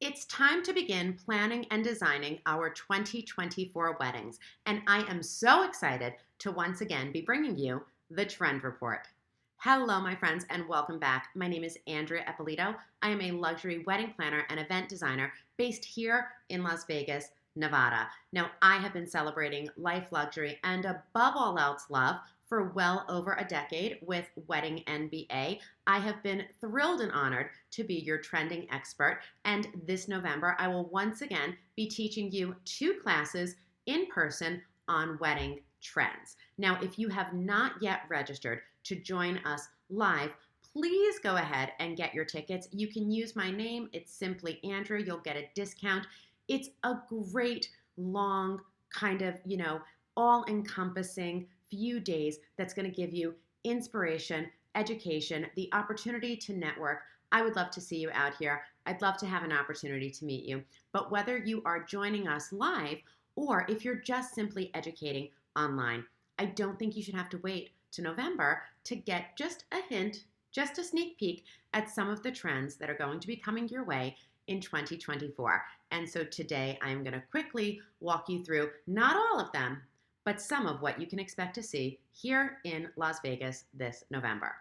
It's time to begin planning and designing our 2024 weddings, and I am so excited to once again be bringing you the Trend Report. Hello, my friends, and welcome back. My name is Andrea Eppolito. I am a luxury wedding planner and event designer based here in Las Vegas, Nevada. Now, I have been celebrating life luxury and above all else love for well over a decade with Wedding MBA. I have been thrilled and honored to be your trending expert, and this November I will once again be teaching you 2 classes in person on wedding trends. Now, if you have not yet registered to join us live, please go ahead and get your tickets. You can use my name. It's simply Andrea. You'll get a discount. It's a great, long, kind of, all-encompassing few days that's going to give you inspiration, education, the opportunity to network. I would love to see you out here. I'd love to have an opportunity to meet you. But whether you are joining us live or if you're just simply educating online, I don't think you should have to wait to November to get just a hint, just a sneak peek at some of the trends that are going to be coming your way in 2024. And so today I'm going to quickly walk you through not all of them, but some of what you can expect to see here in Las Vegas this November.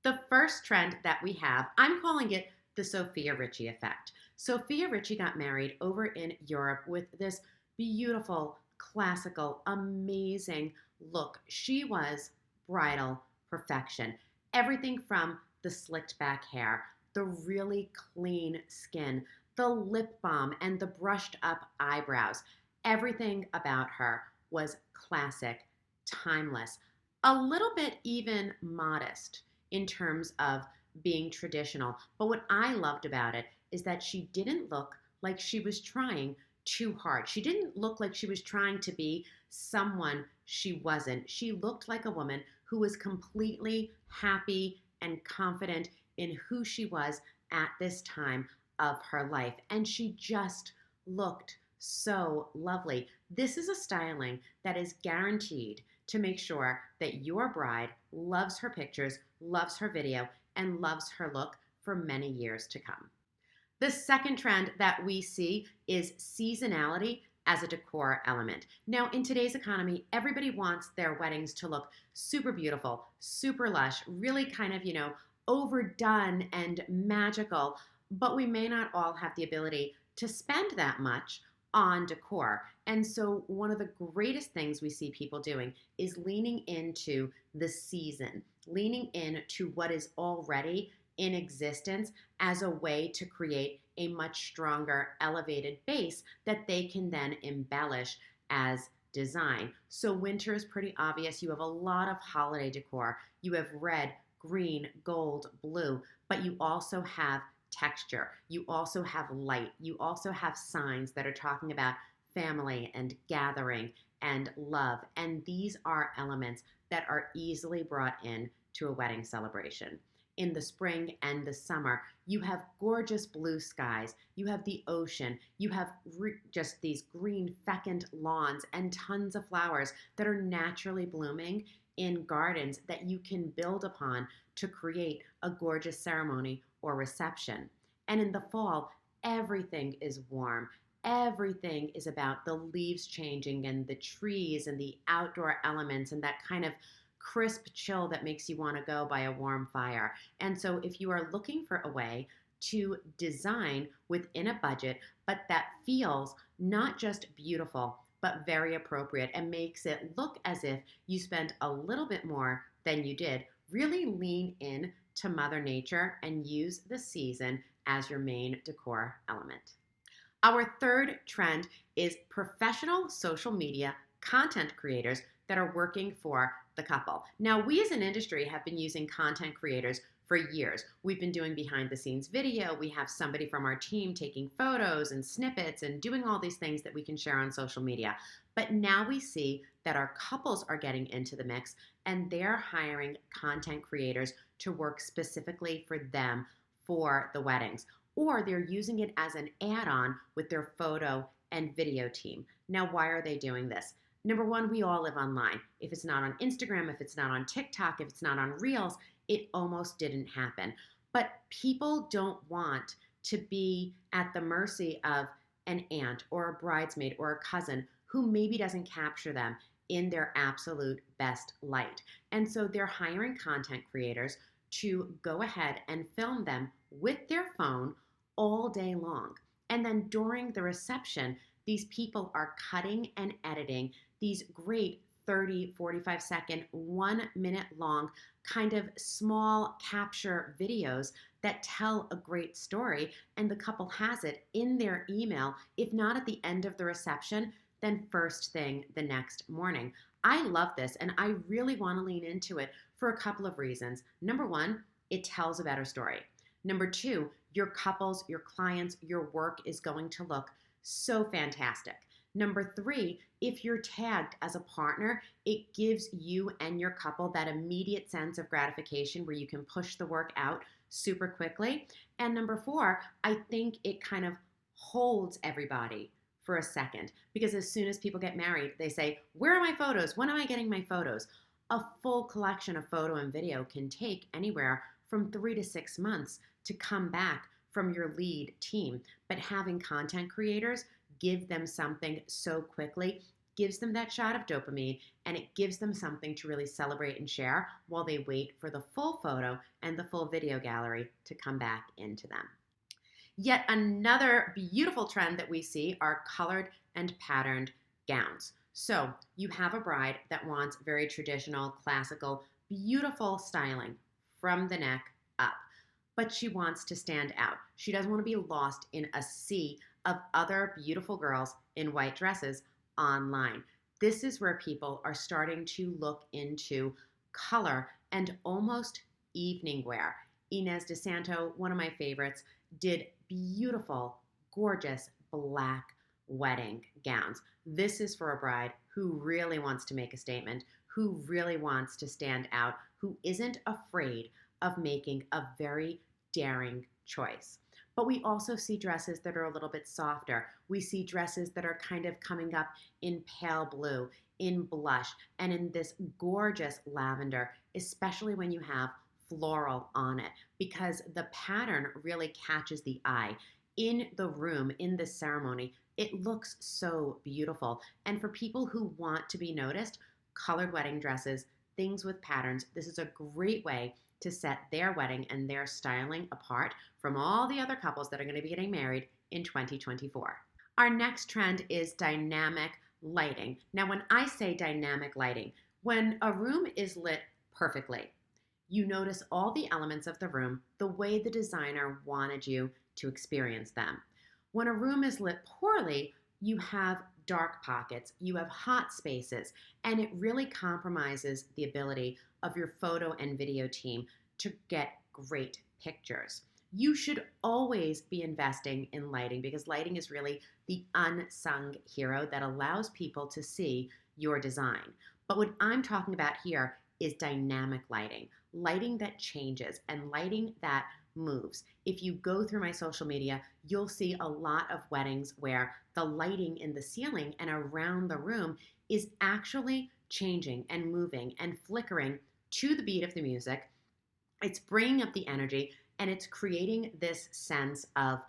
The first trend that we have, I'm calling it the SOFIA RICHIE effect. SOFIA RICHIE got married over in Europe with this beautiful, classical, amazing look. She was bridal perfection. Everything from the slicked back hair, the really clean skin, the lip balm, and the brushed up eyebrows. Everything about her was classic, timeless, a little bit even modest in terms of being traditional. But what I loved about it is that she didn't look like she was trying too hard. She didn't look like she was trying to be someone she wasn't. She looked like a woman who was completely happy and confident in who she was at this time of her life. And she just looked so lovely. This is a styling that is guaranteed to make sure that your bride loves her pictures, loves her video, and loves her look for many years to come. The second trend that we see is seasonality as a decor element. Now, in today's economy, everybody wants their weddings to look super beautiful, super lush, really kind of, overdone and magical, but we may not all have the ability to spend that much on decor. And so one of the greatest things we see people doing is leaning into the season, leaning into what is already in existence as a way to create a much stronger, elevated base that they can then embellish as design. So winter is pretty obvious. You have a lot of holiday decor. You have red, green, gold, blue, but you also have texture. You also have light. You also have signs that are talking about family and gathering and love. And these are elements that are easily brought in to a wedding celebration. In the spring and the summer, you have gorgeous blue skies. You have the ocean. You have just these green fecund lawns and tons of flowers that are naturally blooming in gardens that you can build upon to create a gorgeous ceremony or reception. And in the fall, everything is warm. Everything is about the leaves changing and the trees and the outdoor elements and that kind of crisp chill that makes you want to go by a warm fire. And so if you are looking for a way to design within a budget, but that feels not just beautiful, but very appropriate and makes it look as if you spent a little bit more than you did, really lean in to Mother Nature and use the season as your main decor element. Our third trend is professional social media content creators that are working for the couple. Now, we as an industry have been using content creators for years. We've been doing behind the scenes video. We have somebody from our team taking photos and snippets and doing all these things that we can share on social media. But now we see that our couples are getting into the mix and they're hiring content creators to work specifically for them for the weddings, or they're using it as an add-on with their photo and video team. Now, why are they doing this? Number one, we all live online. If it's not on Instagram, if it's not on TikTok, if it's not on Reels, it almost didn't happen. But people don't want to be at the mercy of an aunt or a bridesmaid or a cousin who maybe doesn't capture them in their absolute best light. And so they're hiring content creators to go ahead and film them with their phone all day long. And then during the reception, these people are cutting and editing these great 30, 45-second, 1 minute long kind of small capture videos that tell a great story, and the couple has it in their email, if not at the end of the reception, then first thing the next morning. I love this, and I really want to lean into it for a couple of reasons. Number one, it tells a better story. Number two, your couples, your clients, your work is going to look so fantastic. Number three, if you're tagged as a partner, it gives you and your couple that immediate sense of gratification where you can push the work out super quickly. And number four, I think it kind of holds everybody for a second, because as soon as people get married, they say, where are my photos? When am I getting my photos? A full collection of photo and video can take anywhere from 3 to 6 months to come back from your lead team. But having content creators give them something so quickly gives them that shot of dopamine, and it gives them something to really celebrate and share while they wait for the full photo and the full video gallery to come back into them. Yet another beautiful trend that we see are colored and patterned gowns. So you have a bride that wants very traditional, classical, beautiful styling from the neck up, but she wants to stand out. She doesn't want to be lost in a sea of other beautiful girls in white dresses online. This is where people are starting to look into color and almost evening wear. Inez DeSanto, one of my favorites, did beautiful, gorgeous black wedding gowns. This is for a bride who really wants to make a statement, who really wants to stand out, who isn't afraid of making a very daring choice. But we also see dresses that are a little bit softer. We see dresses that are kind of coming up in pale blue, in blush, and in this gorgeous lavender, especially when you have floral on it, because the pattern really catches the eye. In the room, in the ceremony, it looks so beautiful. And for people who want to be noticed, colored wedding dresses, things with patterns, this is a great way to set their wedding and their styling apart from all the other couples that are going to be getting married in 2024. Our next trend is dynamic lighting. Now, when I say dynamic lighting, when a room is lit perfectly, you notice all the elements of the room the way the designer wanted you to experience them. When a room is lit poorly, you have dark pockets, you have hot spaces, and it really compromises the ability of your photo and video team to get great pictures. You should always be investing in lighting, because lighting is really the unsung hero that allows people to see your design. But what I'm talking about here is dynamic lighting, lighting that changes and lighting that moves. If you go through my social media, you'll see a lot of weddings where the lighting in the ceiling and around the room is actually changing and moving and flickering to the beat of the music. It's bringing up the energy, and it's creating this sense of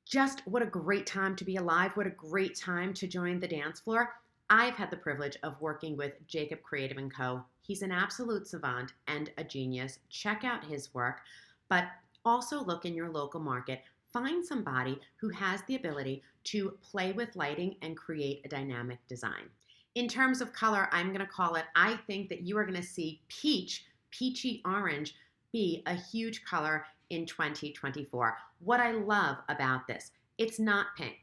just what a great time to be alive, what a great time to join the dance floor. I've had the privilege of working with Jacob Creative & Co. He's an absolute savant and a genius. Check out his work, but also look in your local market. Find somebody who has the ability to play with lighting and create a dynamic design. In terms of color, I'm going to call it, I think that you are going to see peachy orange be a huge color in 2024. What I love about this, it's not pink.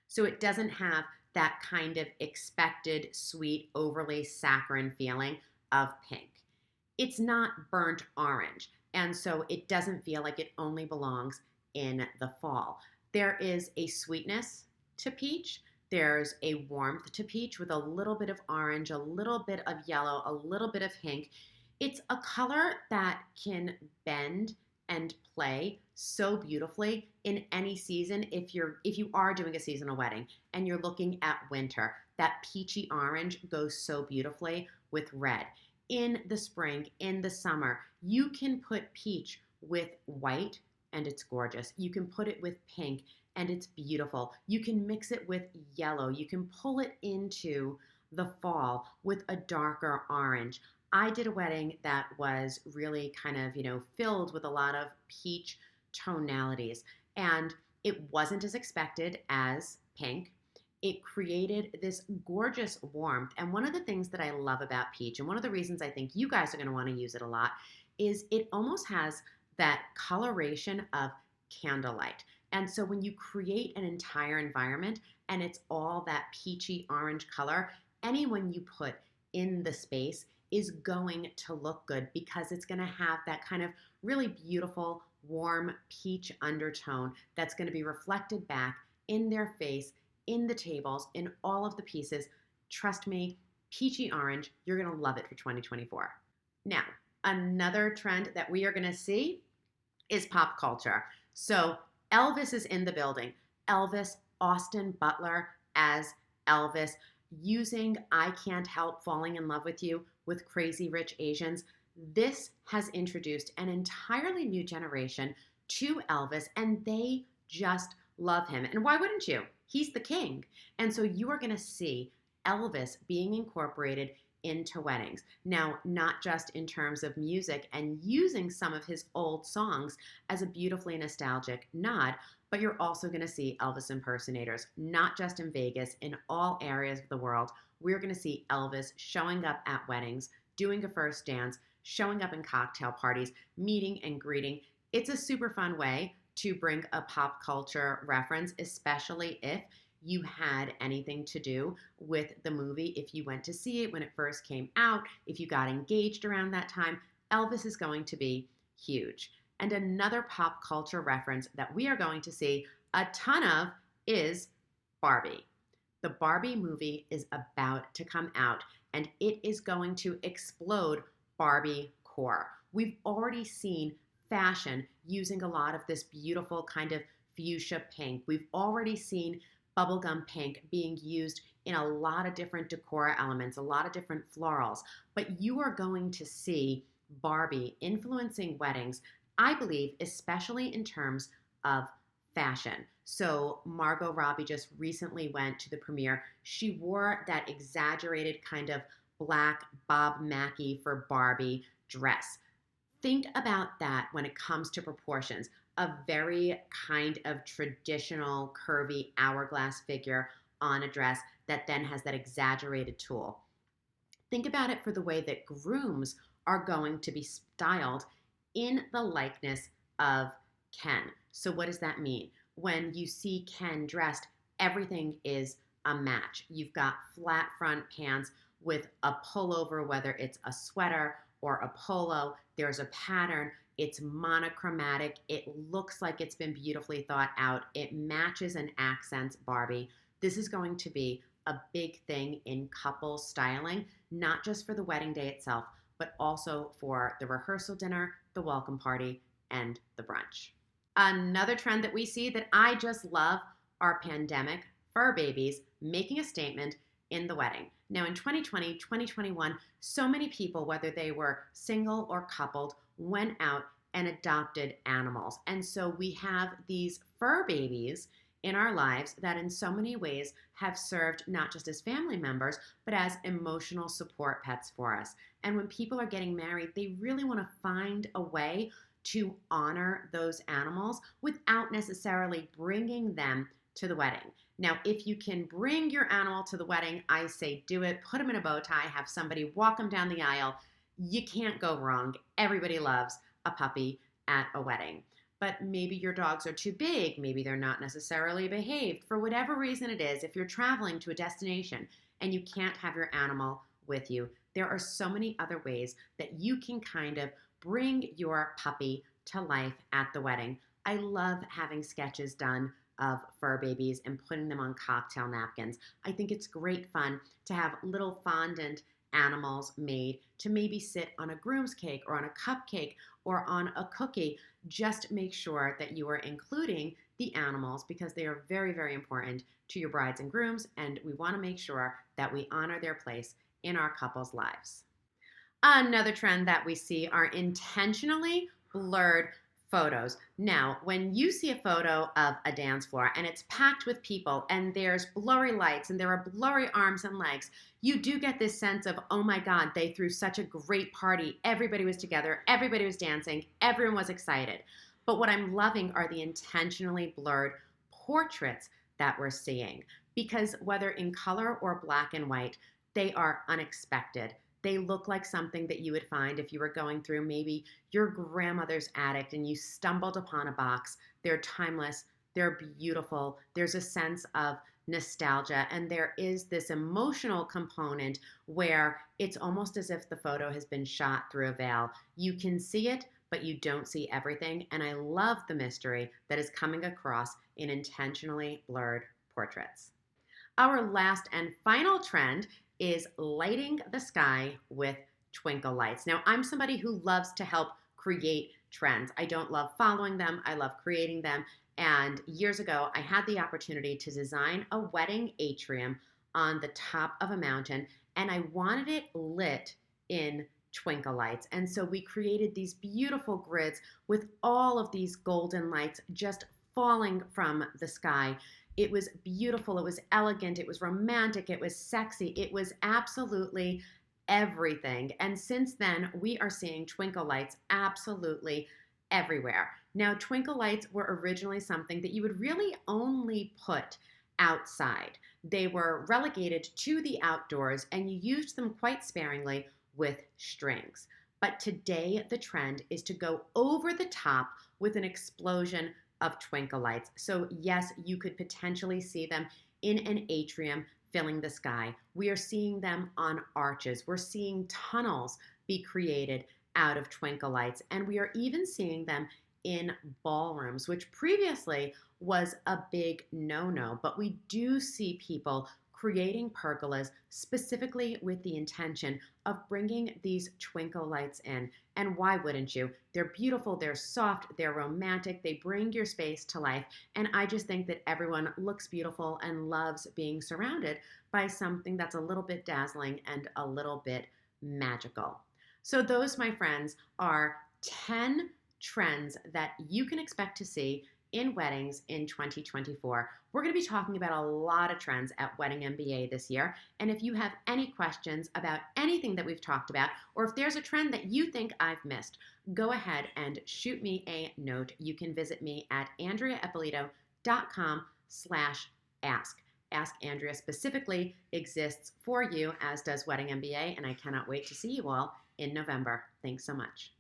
So it doesn't have that kind of expected, sweet, overly saccharine feeling of pink. It's not burnt orange, and so it doesn't feel like it only belongs in the fall. There is a sweetness to peach. There's a warmth to peach with a little bit of orange, a little bit of yellow, a little bit of pink. It's a color that can bend and play so beautifully in any season. If you are doing a seasonal wedding and you're looking at winter, that peachy orange goes so beautifully with red. In the spring, in the summer, you can put peach with white and it's gorgeous. You can put it with pink and it's beautiful. You can mix it with yellow. You can pull it into the fall with a darker orange. I did a wedding that was really kind of, filled with a lot of peach tonalities, and it wasn't as expected as pink. It created this gorgeous warmth. And one of the things that I love about peach, and one of the reasons I think you guys are going to want to use it a lot, is it almost has that coloration of candlelight. And so when you create an entire environment and it's all that peachy orange color, anyone you put in the space is going to look good because it's going to have that kind of really beautiful, warm peach undertone that's going to be reflected back in their face, in the tables, in all of the pieces. Trust me, peachy orange, you're going to love it for 2024. Now, another trend that we are going to see is pop culture. So Elvis is in the building. Elvis, Austin Butler as Elvis, using I Can't Help Falling in Love with You with Crazy Rich Asians. This has introduced an entirely new generation to Elvis, and they just love him. And why wouldn't you? He's the king. And so you are going to see Elvis being incorporated into weddings. Now, not just in terms of music and using some of his old songs as a beautifully nostalgic nod, but you're also going to see Elvis impersonators, not just in Vegas, in all areas of the world. We're going to see Elvis showing up at weddings, doing a first dance, showing up in cocktail parties, meeting and greeting. It's a super fun way to bring a pop culture reference, especially if you had anything to do with the movie, if you went to see it when it first came out, if you got engaged around that time. Elvis is going to be huge. And another pop culture reference that we are going to see a ton of is Barbie. The Barbie movie is about to come out, and it is going to explode Barbie core. We've already seen fashion using a lot of this beautiful kind of fuchsia pink. We've already seen bubblegum pink being used in a lot of different decor elements, a lot of different florals. But you are going to see Barbie influencing weddings, I believe, especially in terms of fashion. So Margot Robbie just recently went to the premiere. She wore that exaggerated kind of black Bob Mackie for Barbie dress. Think about that when it comes to proportions. A very kind of traditional curvy hourglass figure on a dress that then has that exaggerated tulle. Think about it for the way that grooms are going to be styled in the likeness of Ken. So what does that mean? When you see Ken dressed, everything is a match. You've got flat front pants with a pullover, whether it's a sweater or a polo. There's a pattern. It's monochromatic. It looks like it's been beautifully thought out. It matches and accents Barbie. This is going to be a big thing in couple styling, not just for the wedding day itself, but also for the rehearsal dinner, the welcome party, and the brunch. Another trend that we see that I just love are pandemic fur babies making a statement in the wedding. Now in 2020, 2021, so many people, whether they were single or coupled, went out and adopted animals. And so we have these fur babies in our lives that in so many ways have served not just as family members, but as emotional support pets for us. And when people are getting married, they really want to find a way to honor those animals without necessarily bringing them to the wedding. Now, if you can bring your animal to the wedding, I say do it. Put them in a bow tie, have somebody walk them down the aisle. You can't go wrong. Everybody loves a puppy at a wedding. But maybe your dogs are too big. Maybe they're not necessarily behaved. For whatever reason it is, if you're traveling to a destination and you can't have your animal with you, there are so many other ways that you can kind of bring your puppy to life at the wedding. I love having sketches done of fur babies and putting them on cocktail napkins. I think it's great fun to have little fondant animals made to maybe sit on a groom's cake or on a cupcake or on a cookie. Just make sure that you are including the animals because they are very, very important to your brides and grooms, and we want to make sure that we honor their place in our couples' lives. Another trend that we see are intentionally blurred photos. Now, when you see a photo of a dance floor and it's packed with people and there's blurry lights and there are blurry arms and legs, you do get this sense of, oh my God, they threw such a great party. Everybody was together, everybody was dancing, everyone was excited. But what I'm loving are the intentionally blurred portraits that we're seeing, because whether in color or black and white, they are unexpected. They look like something that you would find if you were going through maybe your grandmother's attic and you stumbled upon a box. They're timeless, they're beautiful, there's a sense of nostalgia, and there is this emotional component where it's almost as if the photo has been shot through a veil. You can see it, but you don't see everything, and I love the mystery that is coming across in intentionally blurred portraits. Our last and final trend is lighting the sky with twinkle lights. Now, I'm somebody who loves to help create trends. I don't love following them, I love creating them. And years ago, I had the opportunity to design a wedding atrium on the top of a mountain, and I wanted it lit in twinkle lights. And so we created these beautiful grids with all of these golden lights just falling from the sky. It was beautiful, it was elegant, it was romantic, it was sexy, it was absolutely everything. And since then, we are seeing twinkle lights absolutely everywhere. Now, twinkle lights were originally something that you would really only put outside. They were relegated to the outdoors, and you used them quite sparingly with strings. But today, the trend is to go over the top with an explosion of twinkle lights. So yes, you could potentially see them in an atrium filling the sky. We are seeing them on arches. We're seeing tunnels be created out of twinkle lights. And we are even seeing them in ballrooms, which previously was a big no-no. But we do see people creating pergolas specifically with the intention of bringing these twinkle lights in. And why wouldn't you? They're beautiful, they're soft, they're romantic, they bring your space to life. And I just think that everyone looks beautiful and loves being surrounded by something that's a little bit dazzling and a little bit magical. So those, my friends, are 10 trends that you can expect to see in weddings in 2024. We're going to be talking about a lot of trends at Wedding MBA this year. And if you have any questions about anything that we've talked about, or if there's a trend that you think I've missed, go ahead and shoot me a note. You can visit me at andreaeppolito.com/ask. Ask Andrea specifically exists for you, as does Wedding MBA, and I cannot wait to see you all in November. Thanks so much.